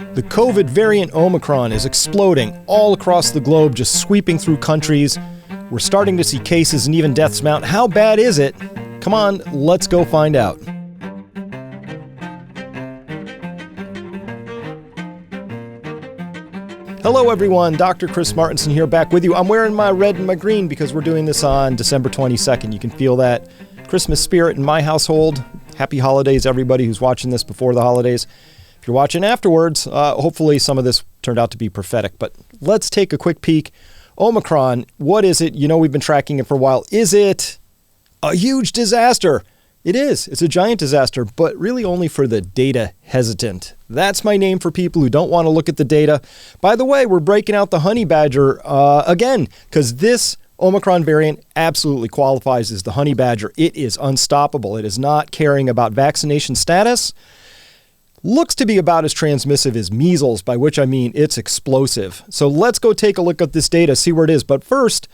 The COVID variant Omicron is exploding all across the globe, just sweeping through countries. We're starting to see cases and even deaths mount. How bad is it? Come on, let's go find out. Hello everyone, Dr. Chris Martinson here, back with you. I'm wearing my red and my green because we're doing this on December 22nd. You can feel that Christmas spirit in my household. Happy holidays, everybody who's watching this before the holidays. If you're watching afterwards, hopefully some of this turned out to be prophetic. But let's take a quick peek. Omicron, what is it? You know, we've been tracking it for a while. Is it a huge disaster? It is. It's a giant disaster, but really only for the data hesitant. That's my name for people who don't want to look at the data. By the way, we're breaking out the honey badger again, because this Omicron variant absolutely qualifies as the honey badger. It is unstoppable. It is not caring about vaccination status. Looks to be about as transmissive as measles, by which I mean it's explosive. So let's go take a look at this data, see where it is. But first,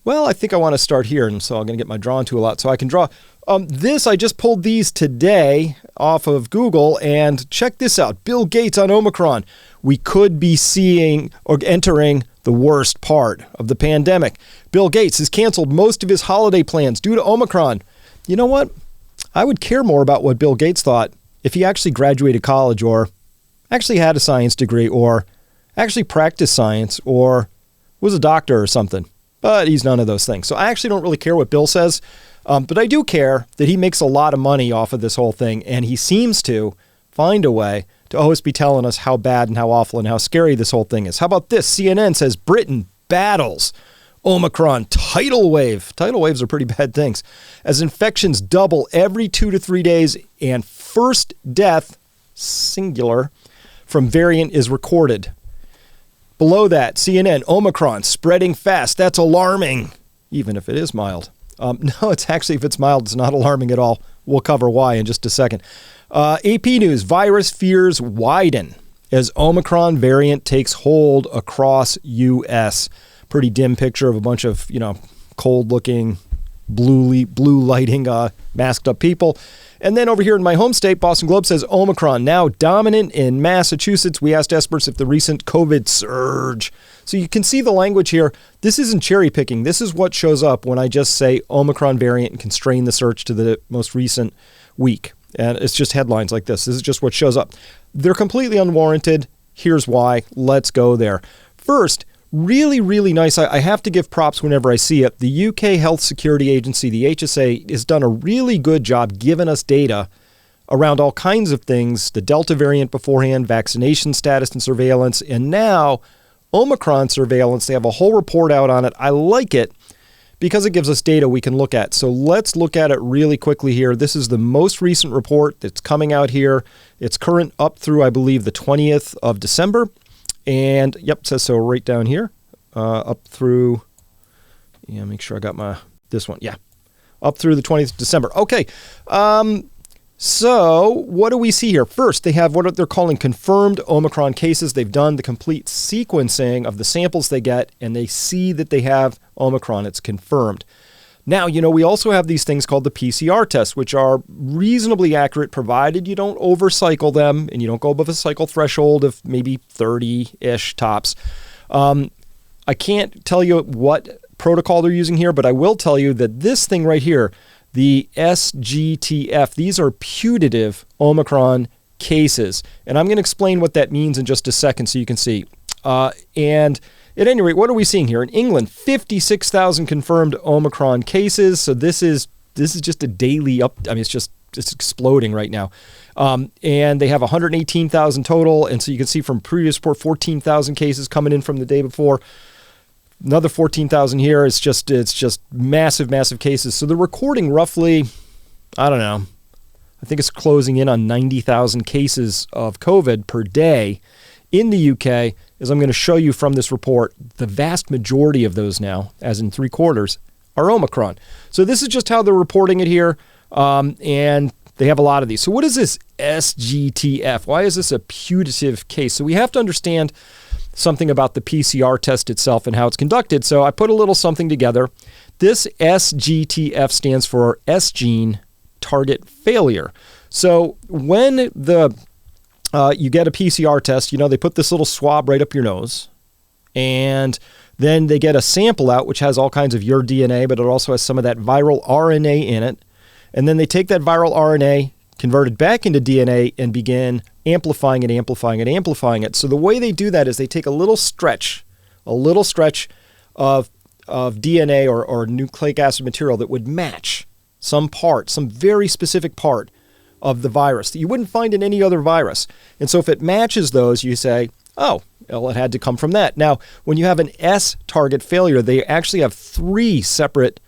well, I think I want to start here, and so I'm going to get my drawing tool out so I can draw. I just pulled these today off of Google, and check this out. Bill Gates on Omicron. We could be seeing or entering the worst part of the pandemic. Bill Gates has canceled most of his holiday plans due to Omicron. You know what? I would care more about what Bill Gates thought if he actually graduated college or actually had a science degree or actually practiced science or was a doctor or something. But he's none of those things. So I actually don't really care what Bill says. But I do care that he makes a lot of money off of this whole thing. And he seems to find a way to always be telling us how bad and how awful and how scary this whole thing is. How about this? CNN says Britain battles Omicron tidal wave. Tidal waves are pretty bad things. As infections double every 2 to 3 days and first death, singular, from variant is recorded. Below that, CNN, Omicron spreading fast. That's alarming, even if it is mild. No, it's actually, if it's mild, it's not alarming at all. We'll cover why in just a second. AP News, virus fears widen as Omicron variant takes hold across U.S. Pretty dim picture of a bunch of, cold-looking, blue lighting, masked up people. And then over here in my home state, Boston Globe says Omicron now dominant in Massachusetts. We asked experts if the recent COVID surge. So you can see the language here. This isn't cherry picking. This is what shows up when I just say Omicron variant and constrain the search to the most recent week. And it's just headlines like this. This is just what shows up. They're completely unwarranted. Here's why. Let's go there. First, really, really nice. I have to give props whenever I see it. The UK Health Security Agency, the HSA, has done a really good job giving us data around all kinds of things, the Delta variant beforehand, vaccination status and surveillance, and now Omicron surveillance. They have a whole report out on it. I like it because it gives us data we can look at. So let's look at it really quickly here. This is the most recent report that's coming out here. It's current up through, I believe, the 20th of December. And yep, it says so right down here, up through, make sure I got this one. Yeah, up through the 20th of December. Okay. So what do we see here? First, they have what they're calling confirmed Omicron cases. They've done the complete sequencing of the samples they get, and they see that they have Omicron. It's confirmed. Now, we also have these things called the PCR tests, which are reasonably accurate, provided you don't overcycle them and you don't go above a cycle threshold of maybe 30-ish tops. I can't tell you what protocol they're using here, but I will tell you that this thing right here, the SGTF, these are putative Omicron cases. And I'm going to explain what that means in just a second so you can see. And at any rate, what are we seeing here? In England, 56,000 confirmed Omicron cases. So this is just a daily it's exploding right now. And they have 118,000 total. And so you can see from previous report, 14,000 cases coming in from the day before. Another 14,000 here. It's just massive, massive cases. So they're recording roughly, I don't know, I think it's closing in on 90,000 cases of COVID per day in the UK. As I'm going to show you from this report, the vast majority of those now, as in 3/4, are Omicron. So this is just how they're reporting it here, and they have a lot of these. So what is this SGTF? Why is this a putative case? So we have to understand something about the PCR test itself and how it's conducted. So I put a little something together. This SGTF stands for S gene target failure. So when the you get a PCR test. They put this little swab right up your nose, and then they get a sample out, which has all kinds of your DNA, but it also has some of that viral RNA in it. And then they take that viral RNA, convert it back into DNA, and begin amplifying it. So the way they do that is they take a little stretch of DNA or nucleic acid material that would match some very specific part of the virus that you wouldn't find in any other virus. And so if it matches those, you say, oh, well, it had to come from that. Now, when you have an S target failure, they actually have 3 separate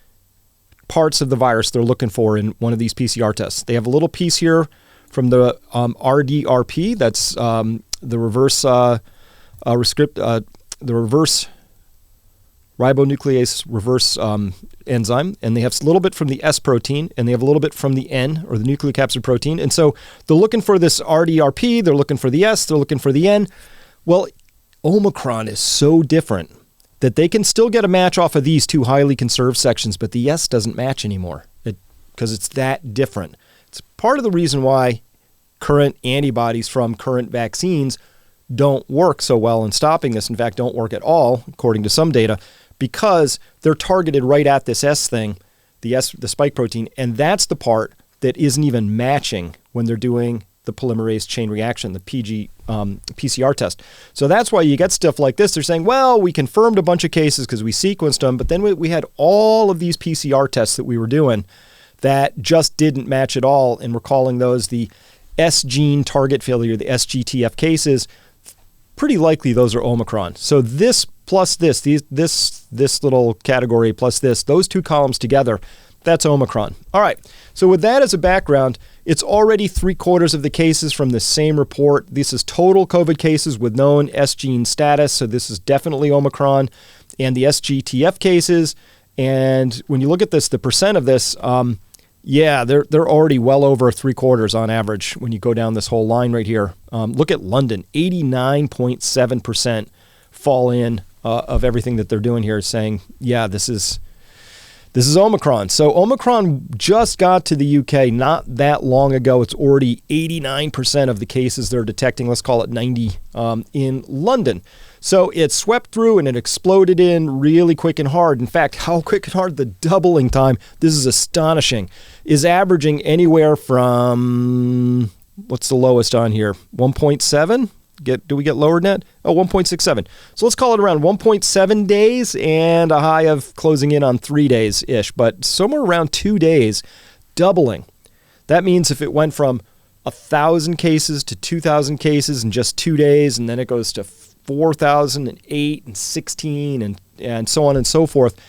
parts of the virus they're looking for in one of these PCR tests. They have a little piece here from the RDRP, that's the reverse ribonuclease reverse enzyme, and they have a little bit from the S protein, and they have a little bit from the N, or the nucleocapsid protein. And so they're looking for this RDRP, they're looking for the S, they're looking for the N. Well, Omicron is so different that they can still get a match off of these 2 highly conserved sections, but the S doesn't match anymore because it's that different. It's part of the reason why current antibodies from current vaccines don't work so well in stopping this. In fact, don't work at all, according to some data, because they're targeted right at this S thing, the spike protein, and that's the part that isn't even matching when they're doing the polymerase chain reaction, the PCR test. So that's why you get stuff like this. They're saying, well, we confirmed a bunch of cases because we sequenced them, but then we had all of these PCR tests that we were doing that just didn't match at all, and we're calling those the S gene target failure, the SGTF cases. Pretty likely those are Omicron. So this plus this little category plus this, those 2 columns together, that's Omicron. All right, so with that as a background, it's already 3/4 of the cases from the same report. This is total COVID cases with known S gene status, so this is definitely Omicron, and the SGTF cases. And when you look at this, the percent of this, they're already well over 3/4 on average when you go down this whole line right here. Look at London, 89.7% fall in of everything that they're doing here, saying, yeah, this is Omicron. So Omicron just got to the UK not that long ago. It's already 89% of the cases they're detecting, let's call it 90, in London. So it swept through and it exploded in really quick and hard. In fact, how quick and hard? The doubling time, this is astonishing, is averaging anywhere from, what's the lowest on here? 1.7? Do we get lower than that? 1.67. So let's call it around 1.7 days and a high of closing in on 3 days-ish, but somewhere around 2 days, doubling. That means if it went from 1,000 cases to 2,000 cases in just 2 days, and then it goes to 4,000 and 8 and 16 and so on and so forth,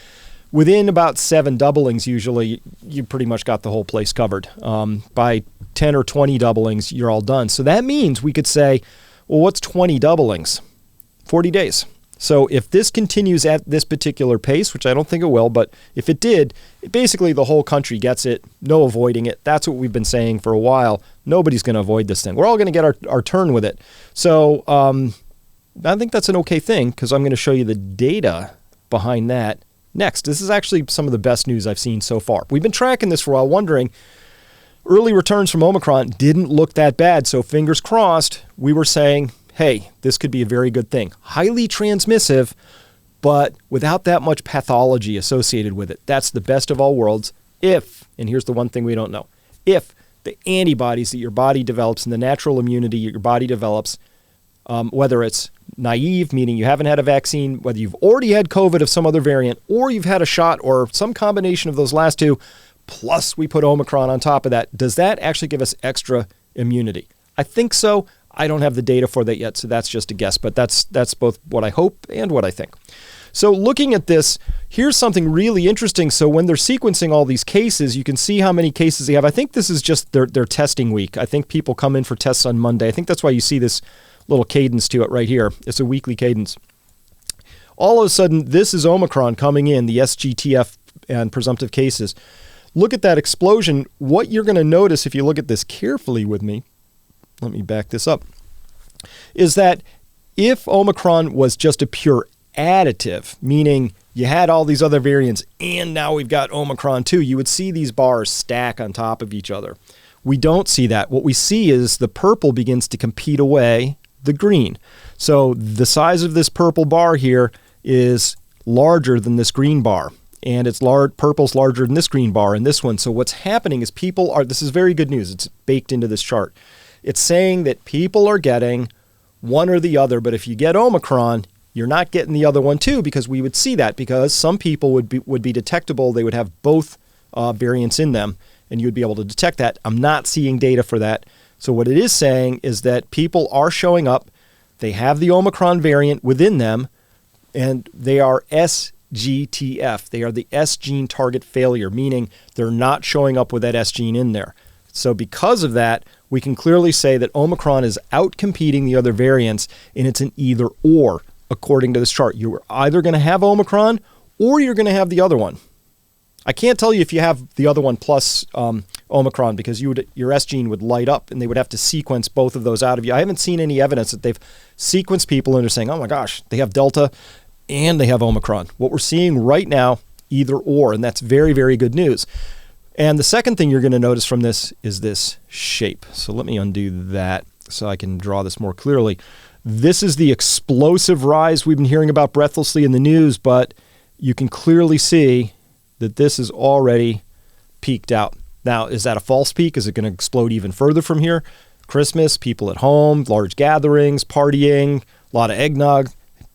within about 7 doublings, usually, you pretty much got the whole place covered. By 10 or 20 doublings, you're all done. So that means we could say, well, what's 20 doublings? 40 days. So if this continues at this particular pace, which I don't think it will, but if it did, basically the whole country gets it, no avoiding it. That's what we've been saying for a while. Nobody's going to avoid this thing. We're all going to get our turn with it. So I think that's an okay thing, because I'm going to show you the data behind that next. This is actually some of the best news I've seen so far. We've been tracking this for a while, wondering, early returns from Omicron didn't look that bad, so fingers crossed. We were saying, hey, this could be a very good thing. Highly transmissive, but without that much pathology associated with it. That's the best of all worlds if, and here's the one thing we don't know, if the antibodies that your body develops and the natural immunity your body develops, whether it's naive, meaning you haven't had a vaccine, whether you've already had COVID of some other variant, or you've had a shot or some combination of those last two, plus we put Omicron on top of that, does that actually give us extra immunity? I think so. I don't have the data for that yet, so that's just a guess, but that's both what I hope and what I think. So looking at this, here's something really interesting. So when they're sequencing all these cases, you can see how many cases they have. I think this is just their testing week. I think people come in for tests on Monday. I think that's why you see this little cadence to it right here. It's a weekly cadence. All of a sudden, this is Omicron coming in, the SGTF and presumptive cases. Look at that explosion. What you're going to notice if you look at this carefully with me, let me back this up, is that if Omicron was just a pure additive, meaning you had all these other variants and now we've got Omicron too, you would see these bars stack on top of each other. we don't see that. What we see is the purple begins to compete away the green. So the size of this purple bar here is larger than this green bar. And it's purple's larger than this green bar and this one. So what's happening is this is very good news. It's baked into this chart. It's saying that people are getting one or the other, but if you get Omicron, you're not getting the other one too, because we would see that, because some people would be detectable. They would have both variants in them, and you would be able to detect that. I'm not seeing data for that. So what it is saying is that people are showing up. They have the Omicron variant within them, and they are SGTF. They are the S gene target failure, meaning they're not showing up with that S gene in there. So because of that, we can clearly say that Omicron is outcompeting the other variants, and it's an either or, according to this chart. You're either going to have Omicron or you're going to have the other one. I can't tell you if you have the other one plus Omicron, because your S gene would light up and they would have to sequence both of those out of you. I haven't seen any evidence that they've sequenced people and they're saying, oh my gosh, they have Delta and they have Omicron. What we're seeing right now, either or, and that's very, very good news. And the second thing you're going to notice from this is this shape. So let me undo that so I can draw this more clearly. This is the explosive rise we've been hearing about breathlessly in the news, but you can clearly see that this is already peaked out. Now, is that a false peak? Is it going to explode even further from here? Christmas, people at home, large gatherings, partying, a lot of eggnog,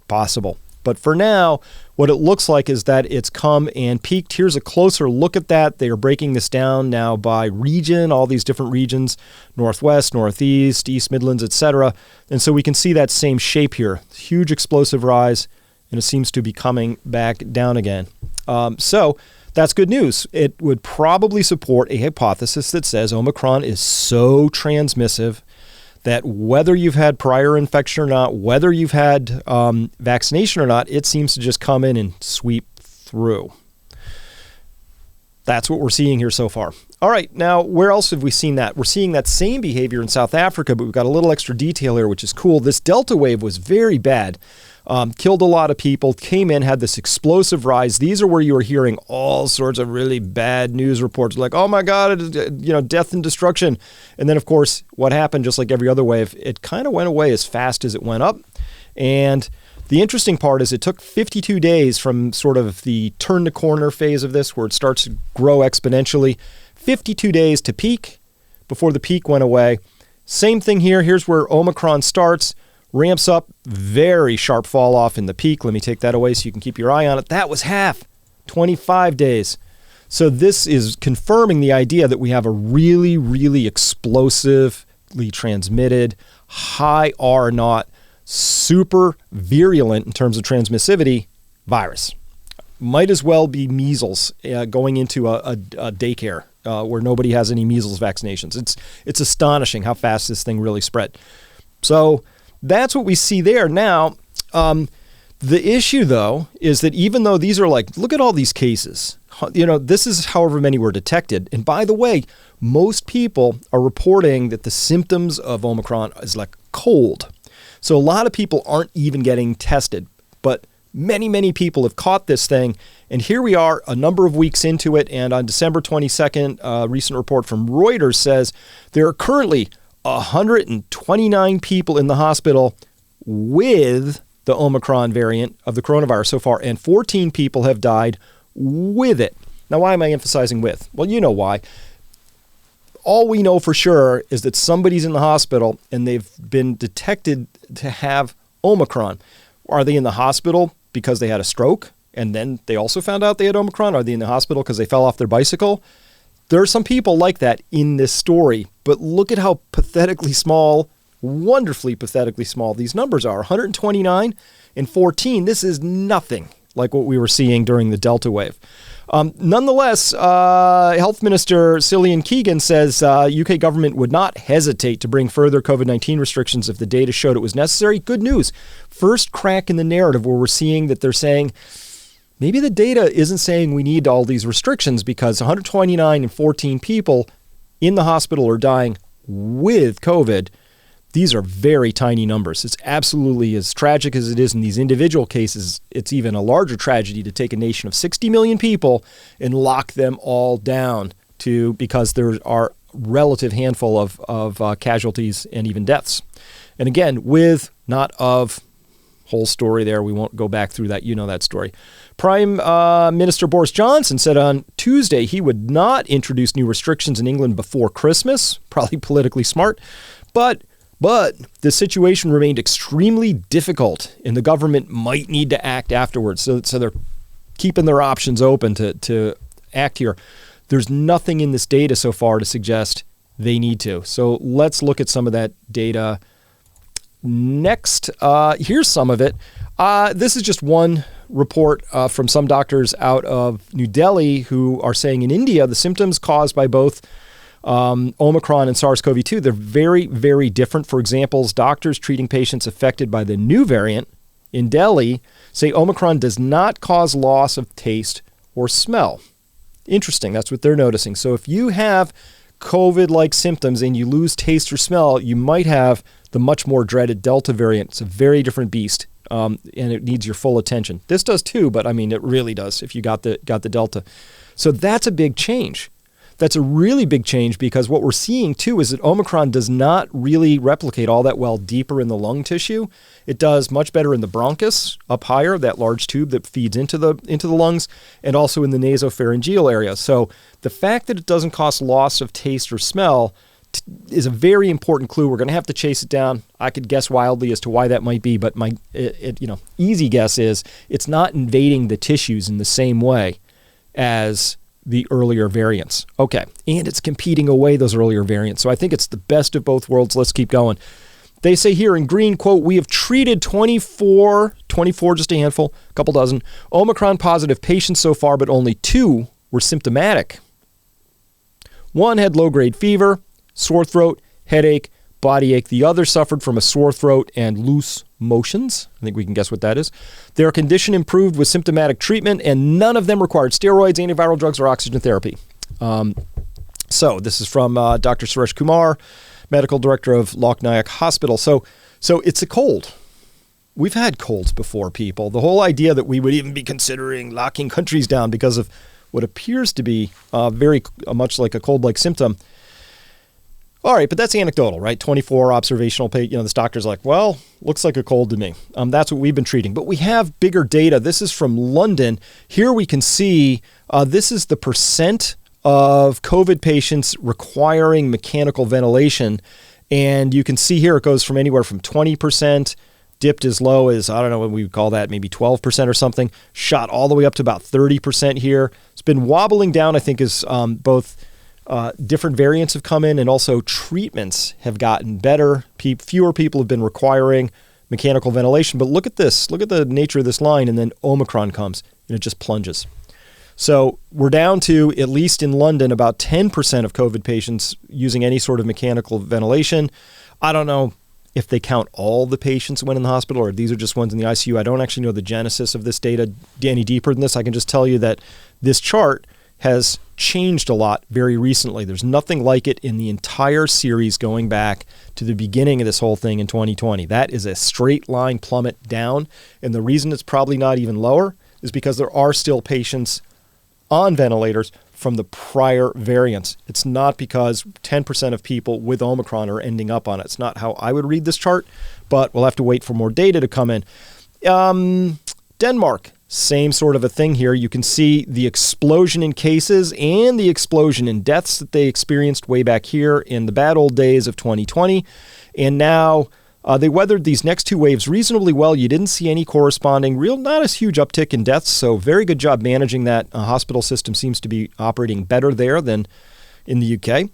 possible. But for now, what it looks like is that it's come and peaked. Here's a closer look at that. They are breaking this down now by region, all these different regions, Northwest, Northeast, East Midlands, etc. And so we can see that same shape here. Huge explosive rise, and it seems to be coming back down again. So that's good news. It would probably support a hypothesis that says Omicron is so transmissive that whether you've had prior infection or not, whether you've had vaccination or not, it seems to just come in and sweep through. That's what we're seeing here so far. All right, now where else have we seen that? We're seeing that same behavior in South Africa, but we've got a little extra detail here, which is cool. This Delta wave was very bad. Killed a lot of people, came in, had this explosive rise. These are where you are hearing all sorts of really bad news reports like, oh my God, death and destruction. And then, of course, what happened, just like every other wave, it kind of went away as fast as it went up. And the interesting part is it took 52 days from sort of the turn the corner phase of this, where it starts to grow exponentially, 52 days to peak before the peak went away. Same thing here. Here's where Omicron starts. Ramps up, very sharp fall off in the peak. Let me take that away so you can keep your eye on it. That was half, 25 days. So this is confirming the idea that we have a really, really explosively transmitted, high R naught, super virulent in terms of transmissivity virus. Might as well be measles going into a daycare where nobody has any measles vaccinations. It's astonishing how fast this thing really spread. So that's what we see there. Now, the issue, though, is that even though these are like, look at all these cases, this is however many were detected. And by the way, most people are reporting that the symptoms of Omicron is like cold. So a lot of people aren't even getting tested, but many, many people have caught this thing. And here we are a number of weeks into it. And on December 22nd, a recent report from Reuters says there are currently 129 people in the hospital with the Omicron variant of the coronavirus so far, and 14 people have died with it. Now, why am I emphasizing with? Well, you know why. All we know for sure is that somebody's in the hospital and they've been detected to have Omicron. Are they in the hospital because they had a stroke and then they also found out they had Omicron? Are they in the hospital because they fell off their bicycle? There are some people like that in this story, but look at how pathetically small, wonderfully pathetically small these numbers are. 129 and 14. This is nothing like what we were seeing during the Delta wave. Nonetheless, Health Minister Cillian Keegan says UK government would not hesitate to bring further COVID-19 restrictions if the data showed it was necessary. Good news. First crack in the narrative where we're seeing that they're saying, maybe the data isn't saying we need all these restrictions, because 129 and 14 people in the hospital are dying with COVID. These are very tiny numbers. It's absolutely, as tragic as it is in these individual cases, it's even a larger tragedy to take a nation of 60 million people and lock them all down because there are relative handful of casualties and even deaths. And again, with not of whole story there. We won't go back through that. You know that story. Prime Minister Boris Johnson said on Tuesday he would not introduce new restrictions in England before Christmas. Probably politically smart. But the situation remained extremely difficult, and the government might need to act afterwards. So they're keeping their options open to act here. There's nothing in this data so far to suggest they need to. So let's look at some of that data next. Here's some of it. This is just one report from some doctors out of New Delhi who are saying in India the symptoms caused by both Omicron and SARS-CoV-2, they're very, very different. For example, doctors treating patients affected by the new variant in Delhi say Omicron does not cause loss of taste or smell. Interesting. That's what they're noticing. So if you have COVID-like symptoms and you lose taste or smell, you might have the much more dreaded Delta variant. It's a very different beast, and it needs your full attention. This does too, but I mean, it really does if you got the Delta. So that's a big change. That's a really big change because what we're seeing too is that Omicron does not really replicate all that well deeper in the lung tissue. It does much better in the bronchus up higher, that large tube that feeds into the lungs, and also in the nasopharyngeal area. So the fact that it doesn't cause loss of taste or smell is a very important clue. We're going to have to chase it down. I could guess wildly as to why that might be, but my easy guess is it's not invading the tissues in the same way as the earlier variants. Okay, and it's competing away those earlier variants. So I think it's the best of both worlds. Let's keep going. They say here in green, quote, we have treated 24, just a handful, a couple dozen, Omicron positive patients so far, but only 2 were symptomatic. 1 had low-grade fever, sore throat, headache, body ache. The other suffered from a sore throat and loose motions. I think we can guess what that is. Their condition improved with symptomatic treatment, and none of them required steroids, antiviral drugs, or oxygen therapy. So this is from Dr. Suresh Kumar, medical director of Loknayak Hospital. So it's a cold. We've had colds before, people. The whole idea that we would even be considering locking countries down because of what appears to be very much like a cold-like symptom. All right, but that's anecdotal, right? 24 observational this doctor's like, well, looks like a cold to me. That's what we've been treating. But we have bigger data. This is from London. Here we can see this is the percent of COVID patients requiring mechanical ventilation. And you can see here it goes from anywhere from 20%, dipped as low as, I don't know what we would call that, maybe 12% or something, shot all the way up to about 30% here. It's been wobbling down, I think, as both different variants have come in and also treatments have gotten better. Fewer people have been requiring mechanical ventilation. But look at this. Look at the nature of this line, and then Omicron comes, and it just plunges. So we're down to, at least in London, about 10% of COVID patients using any sort of mechanical ventilation. I don't know if they count all the patients who went in the hospital or these are just ones in the ICU. I don't actually know the genesis of this data any deeper than this. I can just tell you that this chart has changed a lot very recently. There's nothing like it in the entire series going back to the beginning of this whole thing in 2020. That is a straight line plummet down. And the reason it's probably not even lower is because there are still patients on ventilators from the prior variants. It's not because 10% of people with Omicron are ending up on it. It's not how I would read this chart, but we'll have to wait for more data to come in. Denmark. Same sort of a thing here. You can see the explosion in cases and the explosion in deaths that they experienced way back here in the bad old days of 2020. And now they weathered these next 2 waves reasonably well. You didn't see any corresponding not a huge uptick in deaths. So very good job managing that. Hospital system seems to be operating better there than in the UK.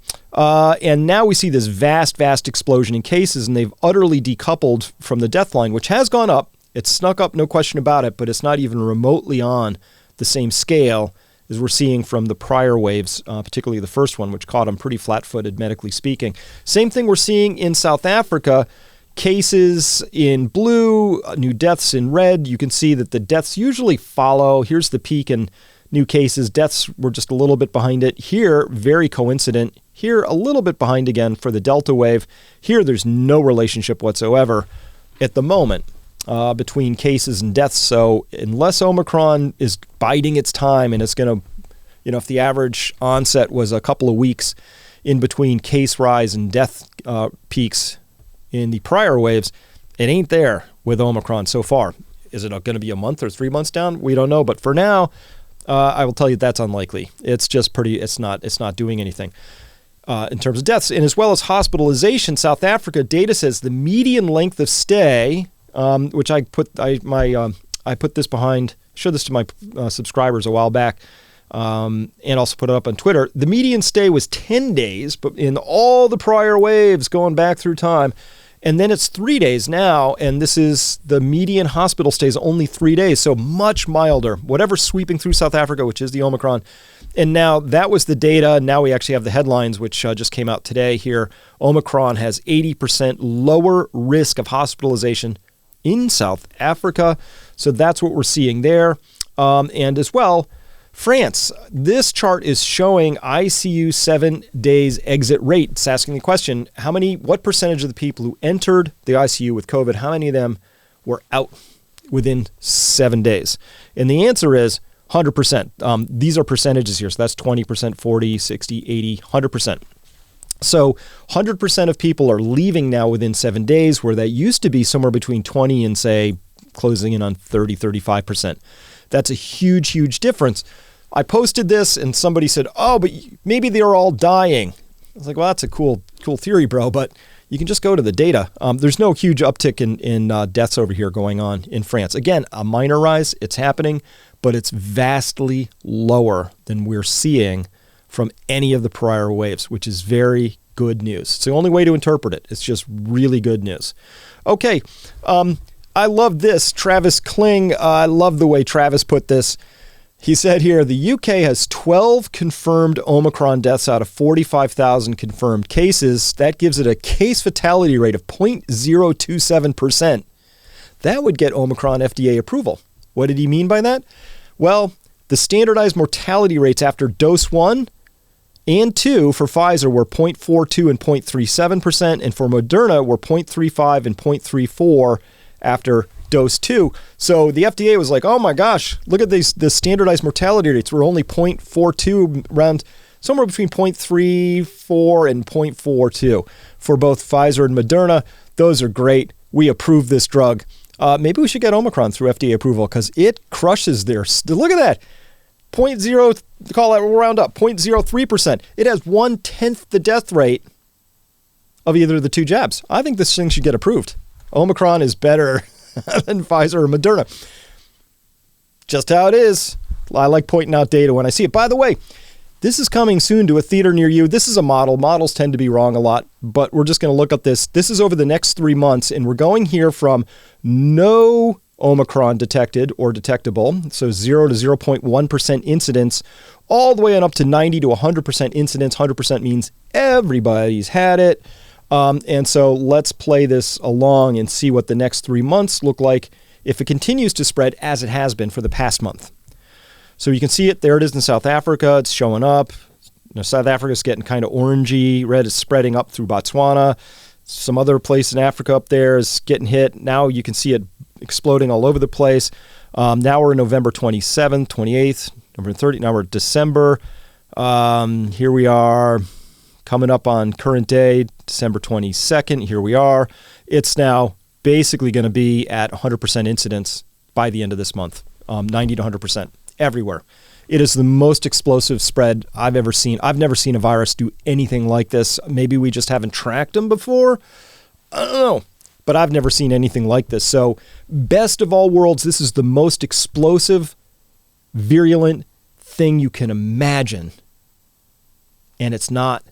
And now we see this vast explosion in cases, and they've utterly decoupled from the death line, which has gone up. It's snuck up, no question about it, but it's not even remotely on the same scale as we're seeing from the prior waves, particularly the first one, which caught them pretty flat-footed, medically speaking. Same thing we're seeing in South Africa. Cases in blue, new deaths in red. You can see that the deaths usually follow. Here's the peak in new cases. Deaths were just a little bit behind it. Here, very coincident. Here, a little bit behind again for the Delta wave. Here, there's no relationship whatsoever at the moment between cases and deaths. So unless Omicron is biding its time and it's going to, if the average onset was a couple of weeks, in between case rise and death peaks in the prior waves, it ain't there with Omicron so far. Is it going to be a month or 3 months down? We don't know. But for now, I will tell you that's unlikely. It's just it's not doing anything in terms of deaths. And as well as hospitalization, South Africa data says the median length of stay, which I put this behind, showed this to my subscribers a while back, and also put it up on Twitter. The median stay was 10 days, but in all the prior waves going back through time. And then it's 3 days now, and this is the median hospital stays only 3 days, so much milder. Whatever's sweeping through South Africa, which is the Omicron. And now that was the data. Now we actually have the headlines, which just came out today here. Omicron has 80% lower risk of hospitalization in South Africa. So that's what we're seeing there. And as well, France, this chart is showing ICU 7 days exit rate. It's asking the question, what percentage of the people who entered the ICU with COVID, how many of them were out within 7 days? And the answer is 100%. These are percentages here. So that's 20%, 40, 60, 80, 100%. So 100% of people are leaving now within 7 days, where that used to be somewhere between 20 and, say, closing in on 30, 35%. That's a huge, huge difference. I posted this and somebody said, oh, but maybe they're all dying. I was like, well, that's a cool theory, bro, but you can just go to the data. There's no huge uptick in deaths over here going on in France. Again, a minor rise, it's happening, but it's vastly lower than we're seeing from any of the prior waves, which is very good news. It's the only way to interpret it. It's just really good news. Okay, I love this. Travis Kling, I love the way Travis put this. He said here, the UK has 12 confirmed Omicron deaths out of 45,000 confirmed cases. That gives it a case fatality rate of 0.027%. That would get Omicron FDA approval. What did he mean by that? Well, the standardized mortality rates after dose 1 and 2 for Pfizer were 0.42 and 0.37%, and for Moderna were 0.35 and 0.34 after dose 2. So the FDA was like, oh my gosh, look at the standardized mortality rates. We're only 0.42, around somewhere between 0.34 and 0.42 for both Pfizer and Moderna. Those are great. We approve this drug. Maybe we should get Omicron through FDA approval because it crushes their... Look at that. 0.0, call that, we'll round up, 0.03%. It has 1/10 the death rate of either of the two jabs. I think this thing should get approved. Omicron is better than Pfizer or Moderna. Just how it is. I like pointing out data when I see it. By the way, this is coming soon to a theater near you. This is a model. Models tend to be wrong a lot, but we're just going to look at this. This is over the next 3 months, and we're going here from no Omicron detected or detectable, so 0 to 0.1% incidence, all the way on up to 90 to 100% incidence. 100% means everybody's had it. And so let's play this along and see what the next 3 months look like if it continues to spread as it has been for the past month. So you can see it. There it is in South Africa. It's showing up. South Africa's getting kind of orangey. Red is spreading up through Botswana. Some other place in Africa up there is getting hit. Now you can see it exploding all over the place. Now we're in November 27th, 28th, November 30th. Now we're December. Here we are coming up on current day, December 22nd. Here we are. It's now basically going to be at 100% incidence by the end of this month, 90 to 100% everywhere. It is the most explosive spread I've ever seen. I've never seen a virus do anything like this. Maybe we just haven't tracked them before. I don't know. But I've never seen anything like this. So best of all worlds, this is the most explosive, virulent thing you can imagine. And it's not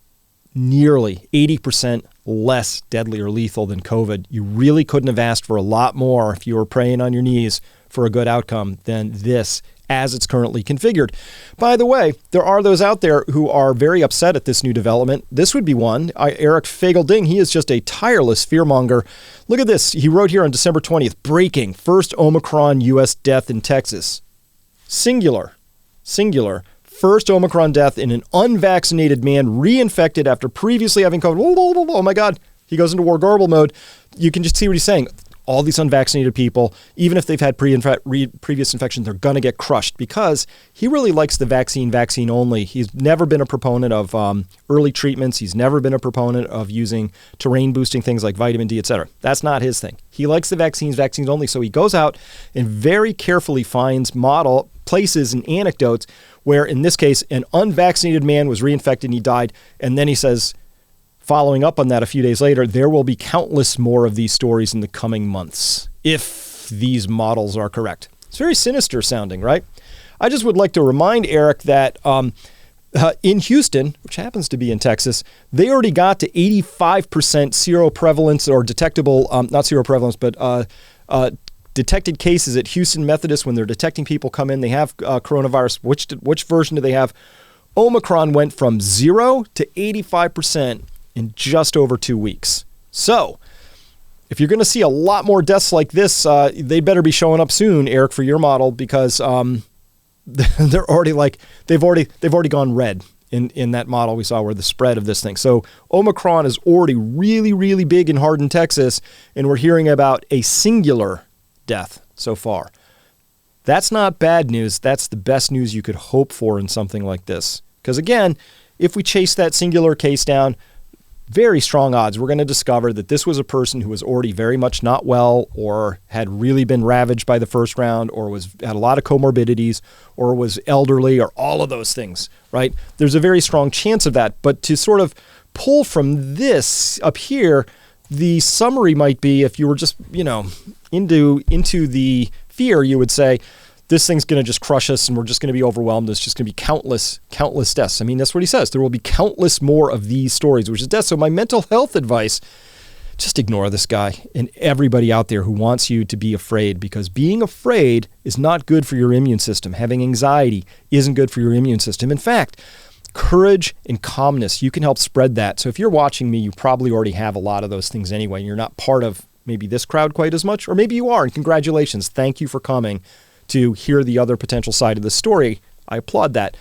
nearly 80% less deadly or lethal than COVID. You really couldn't have asked for a lot more if you were praying on your knees for a good outcome than this as it's currently configured. By the way, there are those out there who are very upset at this new development. This would be one. Eric Fagel-Ding, he is just a tireless fear-monger. Look at this. He wrote here on December 20th, breaking, first Omicron U.S. death in Texas. Singular. First Omicron death in an unvaccinated man reinfected after previously having COVID. Oh my God. He goes into War Garble mode. You can just see what he's saying. all these unvaccinated people, even if they've had previous infection, they're going to get crushed because he really likes the vaccine only. He's never been a proponent of early treatments. He's never been a proponent of using terrain boosting things like vitamin D, etc. That's not his thing. He likes the vaccines only. So he goes out and very carefully finds model places and anecdotes where, in this case, an unvaccinated man was reinfected and he died. And then he says, following up on that a few days later, there will be countless more of these stories in the coming months, if these models are correct. It's very sinister sounding, right? I just would like to remind Eric that in Houston, which happens to be in Texas, they already got to 85% seroprevalence or detectable, not seroprevalence, but detected cases at Houston Methodist. When they're detecting people come in, they have coronavirus. Which version do they have? Omicron went from 0 to 85% in just over 2 weeks. So if you're going to see a lot more deaths like this, they better be showing up soon, Eric, for your model, because they're already they've already gone red in that model we saw where the spread of this thing. So Omicron is already really, really big and hard in Texas, and we're hearing about a singular death so far. That's not bad news. That's the best news you could hope for in something like this. Because again, if we chase that singular case down, very strong odds we're going to discover that this was a person who was already very much not well, or had really been ravaged by the first round, or had a lot of comorbidities, or was elderly, or all of those things, right? There's a very strong chance of that. But to sort of pull from this up here, the summary might be, if you were just, into the fear, you would say, this thing's going to just crush us and we're just going to be overwhelmed. There's just going to be countless deaths. I mean, that's what he says. There will be countless more of these stories, which is death. So my mental health advice, just ignore this guy and everybody out there who wants you to be afraid, because being afraid is not good for your immune system. Having anxiety isn't good for your immune system. In fact, courage and calmness, you can help spread that. So if you're watching me, you probably already have a lot of those things anyway. You're not part of maybe this crowd quite as much, or maybe you are, and congratulations. Thank you for coming to hear the other potential side of the story. I applaud that.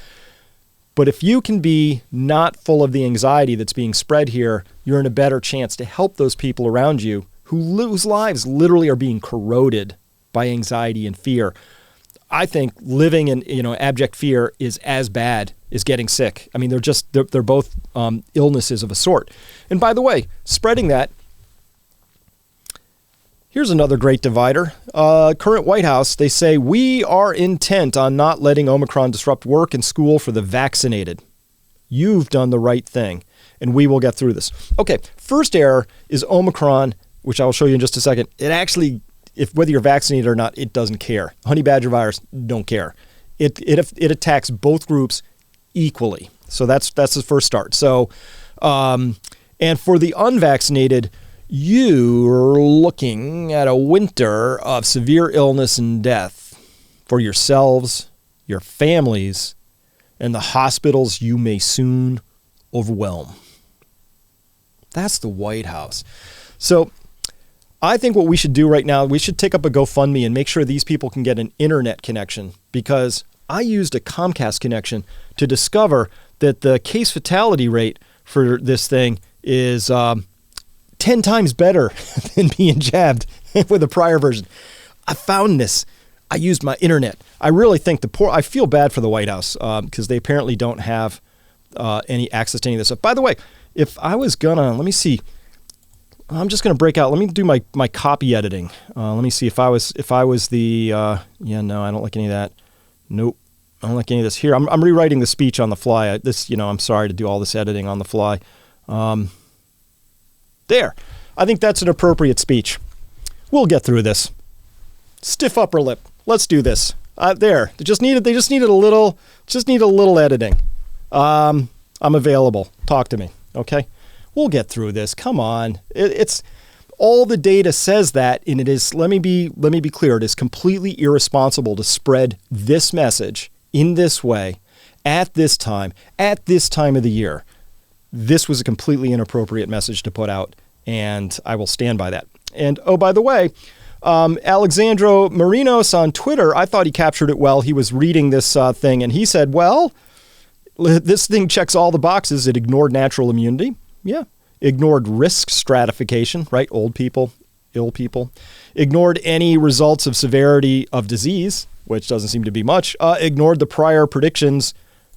But if you can be not full of the anxiety that's being spread here, you're in a better chance to help those people around you whose lives literally are being corroded by anxiety and fear. I think living in abject fear is as bad as getting sick. I mean, they're both illnesses of a sort. And by the way, spreading that, here's another great divider. Current White House, they say, we are intent on not letting Omicron disrupt work and school for the vaccinated. You've done the right thing, and we will get through this. Okay, first error is Omicron, which I will show you in just a second. It actually, whether you're vaccinated or not, it doesn't care. Honey badger virus, don't care. It attacks both groups equally. So that's the first start. So, and for the unvaccinated, you're looking at a winter of severe illness and death for yourselves, your families, and the hospitals you may soon overwhelm. That's the White House. So I think what we should do right now, we should take up a GoFundMe and make sure these people can get an internet connection, because I used a Comcast connection to discover that the case fatality rate for this thing is 10 times better than being jabbed with a prior version. I found this. I used my internet. I really think I feel bad for the White House because they apparently don't have any access to any of this stuff. By the way, if I was let me see. I'm just going to break out. Let me do my copy editing. Let me see if I was the, no, I don't like any of that. Nope. I don't like any of this. Here, I'm rewriting the speech on the fly. I'm sorry to do all this editing on the fly. There. I think that's an appropriate speech. We'll get through this. Stiff upper lip. Let's do this. There. They just needed a little editing. I'm available. Talk to me. Okay? We'll get through this. Come on. It's all the data says that, and it is, let me be clear, it is completely irresponsible to spread this message in this way at this time of the year. This was a completely inappropriate message to put out, and I will stand by that. And, oh, by the way, Alexandro Marinos on Twitter, I thought he captured it well. He was reading this thing, and he said, well, this thing checks all the boxes. It ignored natural immunity. Yeah. Ignored risk stratification, right? Old people, ill people, ignored any results of severity of disease, which doesn't seem to be much, ignored the prior predictions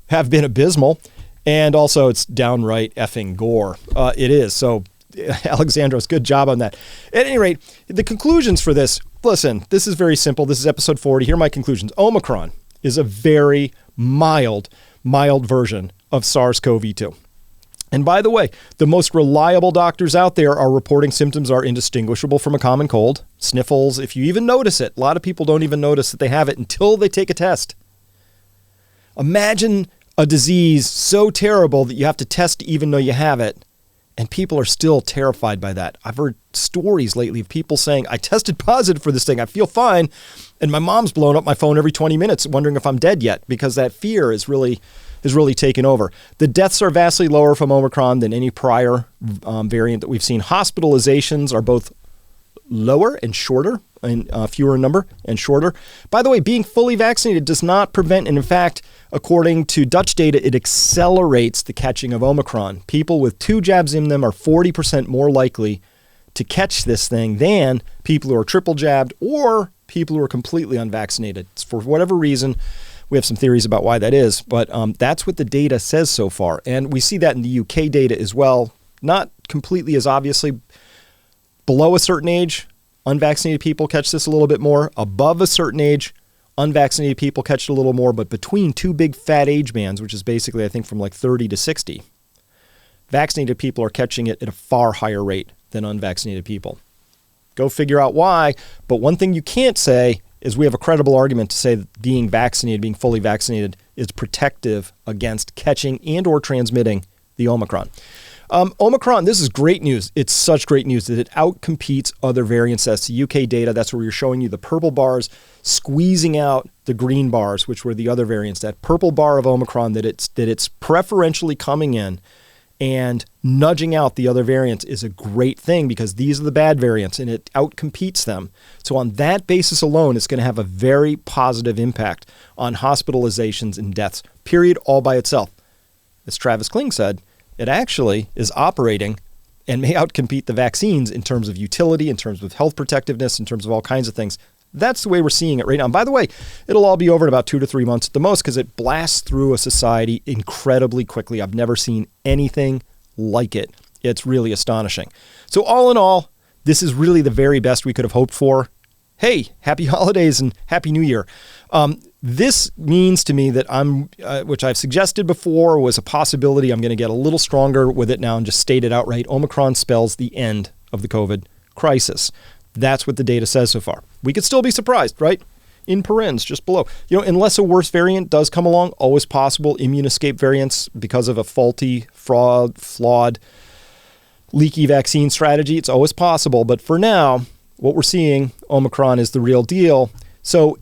have been abysmal, and also it's downright effing gore. It is. So Alexandros, good job on that. At any rate, the conclusions for this, listen, this is very simple. This is episode 40. Here are my conclusions. Omicron is a very mild version of SARS-CoV-2. And by the way, the most reliable doctors out there are reporting symptoms are indistinguishable from a common cold. Sniffles, if you even notice it. A lot of people don't even notice that they have it until they take a test. Imagine a disease so terrible that you have to test even though you have it. And people are still terrified by that. I've heard stories lately of people saying, I tested positive for this thing. I feel fine. And my mom's blowing up my phone every 20 minutes wondering if I'm dead yet, because that fear is really taken over. The deaths are vastly lower from Omicron than any prior variant that we've seen. Hospitalizations are both lower and shorter, and fewer in number and shorter. By the way, being fully vaccinated does not prevent, and in fact, according to Dutch data, it accelerates the catching of Omicron. People with 2 jabs in them are 40% more likely to catch this thing than people who are triple jabbed or people who are completely unvaccinated. For whatever reason, we have some theories about why that is, but that's what the data says so far. And we see that in the UK data as well, not completely as obviously. Below a certain age, unvaccinated people catch this a little bit more. Above a certain age, unvaccinated people catch it a little more. But between 2 big fat age bands, which is basically, I think, from like 30 to 60, vaccinated people are catching it at a far higher rate than unvaccinated people. Go figure out why. But one thing you can't say is we have a credible argument to say that being vaccinated, being fully vaccinated, is protective against catching and or transmitting the Omicron. Omicron, this is great news. It's such great news that it outcompetes other variants. That's the UK data. That's where you're showing you the purple bars squeezing out the green bars, which were the other variants. That purple bar of Omicron that it's preferentially coming in and nudging out the other variants is a great thing, because these are the bad variants and it outcompetes them. So on that basis alone, it's going to have a very positive impact on hospitalizations and deaths, period, all by itself. As Travis Kling said, it actually is operating and may outcompete the vaccines in terms of utility, in terms of health protectiveness, in terms of all kinds of things. That's the way we're seeing it right now. And by the way, it'll all be over in about 2 to 3 months at the most, because it blasts through a society incredibly quickly. I've never seen anything like it. It's really astonishing. So all in all, this is really the very best we could have hoped for. Hey, happy holidays and happy new year. This means to me that which I've suggested before was a possibility. I'm going to get a little stronger with it now and just state it outright. Omicron spells the end of the COVID crisis. That's what the data says so far. We could still be surprised, right? In parens, just below. Unless a worse variant does come along, always possible. Immune escape variants because of a faulty, flawed, leaky vaccine strategy. It's always possible. But for now, what we're seeing, Omicron is the real deal. So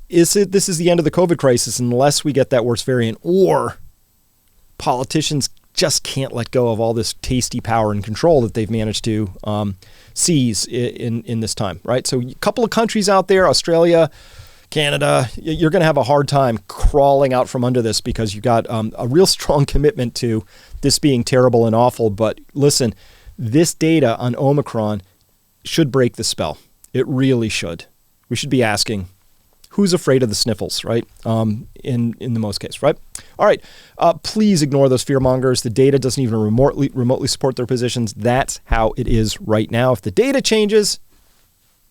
this is the end of the COVID crisis unless we get that worse variant, or politicians just can't let go of all this tasty power and control that they've managed to seize in this time, right? So a couple of countries out there, Australia, Canada, you're going to have a hard time crawling out from under this, because you've got a real strong commitment to this being terrible and awful. But listen, this data on Omicron should break the spell. It really should. We should be asking, who's afraid of the sniffles, right? In the most case, right? All right. Please ignore those fear-mongers. The data doesn't even remotely support their positions. That's how it is right now. If the data changes,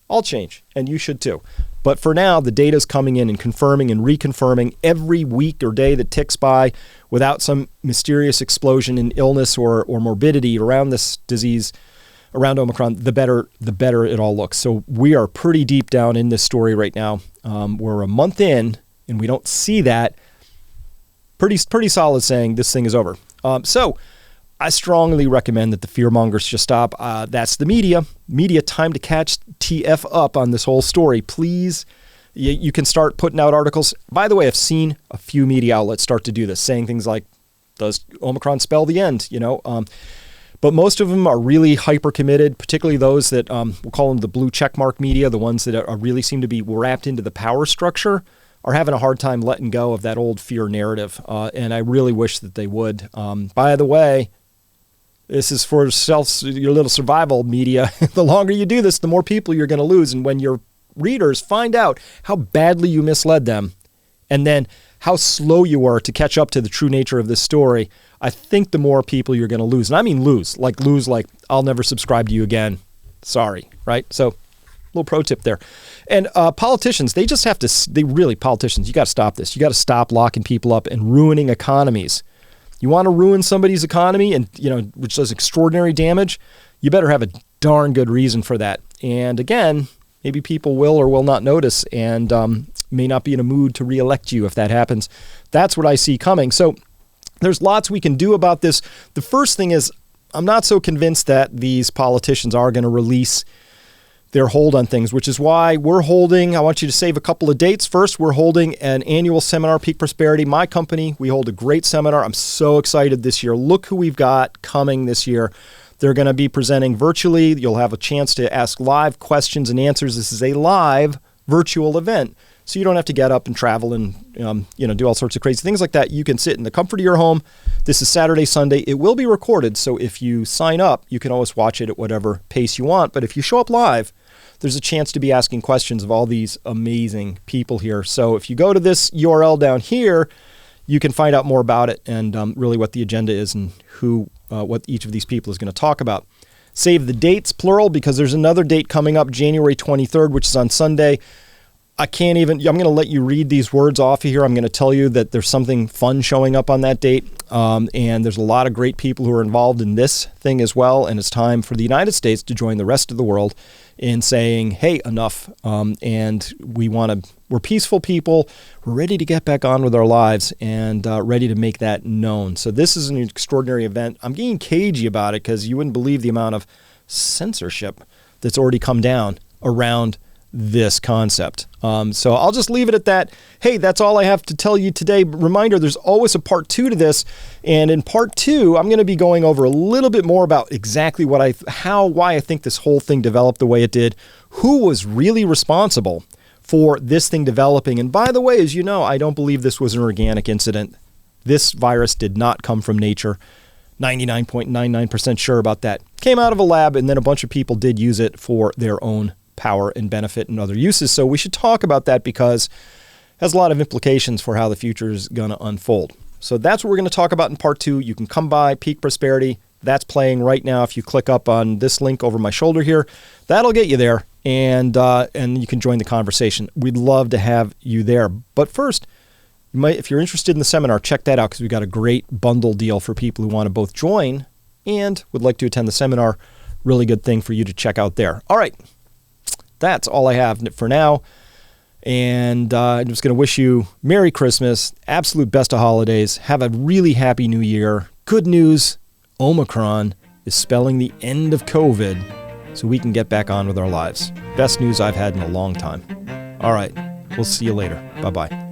I'll change, and you should too. But for now, the data is coming in and confirming and reconfirming every week or day that ticks by without some mysterious explosion in illness or morbidity around this disease, around Omicron, the better it all looks. So we are pretty deep down in this story right now. We're a month in, and we don't see that. Pretty solid saying this thing is over. So I strongly recommend that the fear-mongers just stop. That's the media. Media, time to catch TF up on this whole story. Please, you can start putting out articles. By the way, I've seen a few media outlets start to do this, saying things like, does Omicron spell the end? But most of them are really hyper-committed, particularly those that we'll call them the blue checkmark media, the ones that really seem to be wrapped into the power structure, are having a hard time letting go of that old fear narrative. And I really wish that they would. By the way, This is for your little survival media. The longer you do this, the more people you're going to lose. And when your readers find out how badly you misled them and then how slow you were to catch up to the true nature of this story, I think the more people you're going to lose. And I mean lose, like I'll never subscribe to you again. Sorry, right? So little pro tip there. And politicians, politicians, you got to stop this. You got to stop locking people up and ruining economies. You want to ruin somebody's economy and, which does extraordinary damage, you better have a darn good reason for that. And again, maybe people will or will not notice and may not be in a mood to reelect you if that happens. That's what I see coming. So there's lots we can do about this. The first thing is I'm not so convinced that these politicians are going to release their hold on things, which is why I want you to save a couple of dates. First, we're holding an annual seminar, Peak Prosperity. My company, we hold a great seminar. I'm so excited this year. Look who we've got coming this year. They're going to be presenting virtually. You'll have a chance to ask live questions and answers. This is a live virtual event. So you don't have to get up and travel and do all sorts of crazy things like that. You can sit in the comfort of your home. This is Saturday, Sunday. It will be recorded, so if you sign up, you can always watch it at whatever pace you want. But if you show up live, there's a chance to be asking questions of all these amazing people here. So if you go to this URL down here, you can find out more about it and really what the agenda is and what each of these people is going to talk about. Save the dates, plural, because there's another date coming up, January 23rd, which is on Sunday. I'm going to let you read these words off of here. I'm going to tell you that there's something fun showing up on that date. And there's a lot of great people who are involved in this thing as well. And it's time for the United States to join the rest of the world in saying, hey, enough. And we're peaceful people. We're ready to get back on with our lives and ready to make that known. So this is an extraordinary event. I'm getting cagey about it because you wouldn't believe the amount of censorship that's already come down around this concept. So I'll just leave it at that. Hey, that's all I have to tell you today. Reminder, there's always a part 2 to this. And in part 2, I'm going to be going over a little bit more about exactly why I think this whole thing developed the way it did, who was really responsible for this thing developing. And by the way, as you know, I don't believe this was an organic incident. This virus did not come from nature. 99.99% sure about that. Came out of a lab, and then a bunch of people did use it for their own power and benefit and other uses. So we should talk about that because it has a lot of implications for how the future is going to unfold. So that's what we're going to talk about in part 2. You can come by Peak Prosperity. That's playing right now. If you click up on this link over my shoulder here, that'll get you there and you can join the conversation. We'd love to have you there. But first, if you're interested in the seminar, check that out because we've got a great bundle deal for people who want to both join and would like to attend the seminar. Really good thing for you to check out there. All right. That's all I have for now. And I'm just going to wish you Merry Christmas, absolute best of holidays. Have a really happy new year. Good news, Omicron is spelling the end of COVID so we can get back on with our lives. Best news I've had in a long time. All right, we'll see you later. Bye-bye.